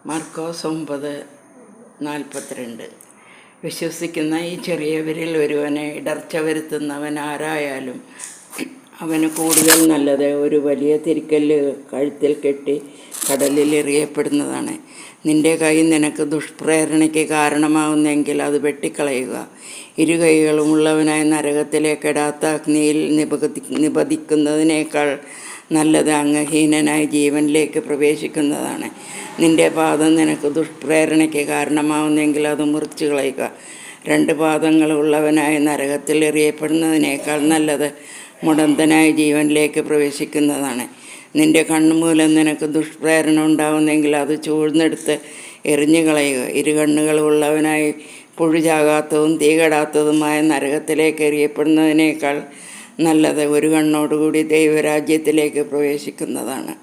മാർക്കോസ് 9:42. വിശ്വസിക്കുന്ന ഈ ചെറിയവരിൽ ഒരുവനെ ഇടർച്ച വരുത്തുന്നവൻ ആരായാലും അവന് കൂടുതൽ നല്ലത് ഒരു വലിയ തിരിക്കല്ല് കഴുത്തിൽ കെട്ടി കടലിൽ എറിയപ്പെടുന്നതാണ്. നിന്റെ കൈ നിനക്ക് ദുഷ്പ്രേരണയ്ക്ക് കാരണമാവുന്നെങ്കിൽ അത് വെട്ടിക്കളയുക. ഇരു കൈകളുമുള്ളവനായി നരകത്തിലെ കെടാത്ത അഗ്നിയിൽ നിപതിക്കുന്നതിനേക്കാൾ നല്ലത് അംഗഹീനനായി ജീവനിലേക്ക് പ്രവേശിക്കുന്നതാണ്. നിന്റെ പാദം നിനക്ക് ദുഷ്പ്രേരണയ്ക്ക് കാരണമാവുന്നെങ്കിൽ അത് മുറിച്ചു കളയുക. 2 പാദങ്ങളുള്ളവനായി നരകത്തിൽ എറിയപ്പെടുന്നതിനേക്കാൾ നല്ലത് മുടന്തനായി ജീവനിലേക്ക് പ്രവേശിക്കുന്നതാണ്. നിന്റെ കണ്ണുമൂലം നിനക്ക് ദുഷ്പ്രേരണ ഉണ്ടാവുന്നെങ്കിൽ അത് ചൂഴ്ന്നെടുത്ത് എറിഞ്ഞു കളയുക. 2 കണ്ണുകളുള്ളവനായി പുഴുചാകാത്തതും തീ കെടാത്തതുമായ നരകത്തിലേക്ക് എറിയപ്പെടുന്നതിനേക്കാൾ നല്ലത് ഒരു കണ്ണോടുകൂടി ദൈവരാജ്യത്തിലേക്ക് പ്രവേശിക്കുന്നതാണ്.